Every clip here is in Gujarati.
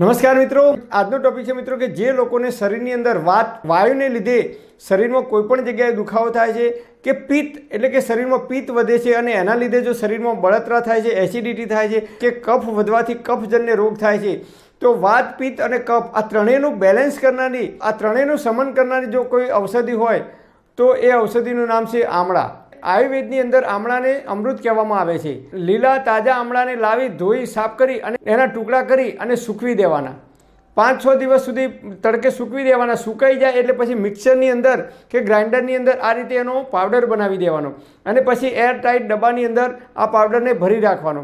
નમસ્કાર મિત્રો, આજનો ટોપિક છે મિત્રો કે જે લોકોને શરીરની અંદર વાયુને લીધે શરીરમાં કોઈ પણ જગ્યાએ દુખાવો થાય છે કે પિત્ત એટલે કે શરીરમાં પિત્ત વધે છે અને એના લીધે જો શરીરમાં બળતરા થાય છે, એસિડિટી થાય છે કે કફ વધવાથી કફજન્ય રોગ થાય છે, તો વાત, પિત્ત અને કફ આ ત્રણેયનું બેલેન્સ કરનારી, આ ત્રણેયનું શમન કરનારી જો કોઈ ઔષધિ હોય તો એ ઔષધિનું નામ છે આમળા। આયુર્વેદની અંદર આમળાને અમૃત કહેવામાં આવે છે। લીલા તાજા આમળાને લાવી ધોઈ સાફ કરી અને એના ટુકડા કરી અને સૂકવી દેવાના। 5-6 દિવસ સુધી તડકે સૂકવી દેવાના। સુકાઈ જાય એટલે પછી મિક્સરની અંદર કે ગ્રાઇન્ડરની અંદર આ રીતે એનો પાવડર બનાવી દેવાનો અને પછી એરટાઇટ ડબ્બાની અંદર આ પાવડરને ભરી રાખવાનો।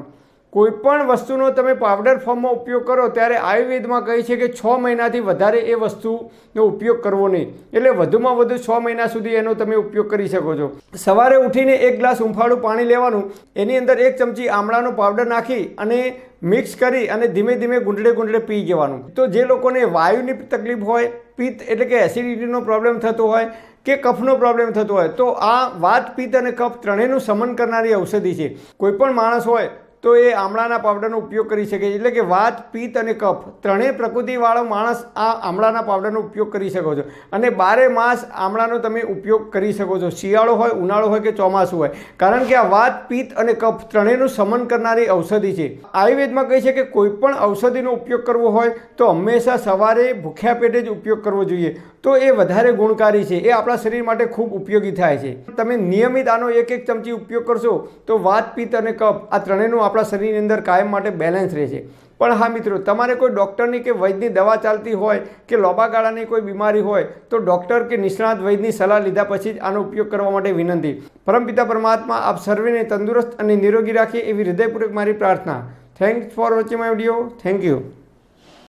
કોઈપણ વસ્તુનો તમે પાવડર ફોર્મમાં ઉપયોગ કરો ત્યારે આયુર્વેદમાં કહે છે કે 6 મહિનાથી વધારે એ વસ્તુનો ઉપયોગ કરવો નહીં, એટલે વધુમાં વધુ 6 મહિના સુધી એનો તમે ઉપયોગ કરી શકો છો। સવારે ઉઠીને 1 ગ્લાસ હુંફાળું પાણી લેવાનું, એની અંદર 1 ચમચી આમળાનો પાવડર નાખી અને મિક્સ કરી અને ધીમે ધીમે ગુંડળે પી જવાનું। તો જે લોકોને વાયુની તકલીફ હોય, પિત્ત એટલે કે એસિડિટીનો પ્રોબ્લેમ થતો હોય કે કફનો પ્રોબ્લેમ થતો હોય તો આ વાત, પિત્ત અને કફ ત્રણેયનું શમન કરનારી ઔષધિ છે। કોઈપણ માણસ હોય તો એ આમળાના પાવડરનો ઉપયોગ કરી શકે છે। એટલે કે વાત, પિત્ત અને કફ ત્રણેય પ્રકૃતિવાળો માણસ આ આમળાના પાવડરનો ઉપયોગ કરી શકો છો અને 12 માસ આમળાનો તમે ઉપયોગ કરી શકો છો, શિયાળો હોય, ઉનાળો હોય કે ચોમાસું હોય, કારણ કે આ વાત, પિત્ત અને કફ ત્રણેયનું શમન કરનારી ઔષધિ છે। આયુર્વેદમાં કહે છે કે કોઈ પણ ઔષધિનો ઉપયોગ કરવો હોય તો હંમેશા સવારે ભૂખ્યા પેટે જ ઉપયોગ કરવો જોઈએ, તો એ વધારે ગુણકારી છે, એ આપણા શરીર માટે ખૂબ ઉપયોગી થાય છે। તમે નિયમિત આનો 1-1 ચમચી ઉપયોગ કરશો તો વાત, પિત્ત અને કફ આ ત્રણેયનું આપણા શરીરની અંદર કાયમ માટે બેલેન્સ રહેશે। પણ હા મિત્રો, તમારે કોઈ ડૉક્ટરની કે વૈદ્યની દવા ચાલતી હોય કે લાંબા ગાળાની કોઈ બીમારી હોય તો ડૉક્ટર કે નિષ્ણાત વૈદ્યની સલાહ લીધા પછી જ આનો ઉપયોગ કરવા માટે વિનંતી। પરમપિતા પરમાત્મા આપ સર્વેને તંદુરસ્ત અને નિરોગી રાખે એવી હૃદયપૂર્વક મારી પ્રાર્થના। Thanks for watching my video. Thank you.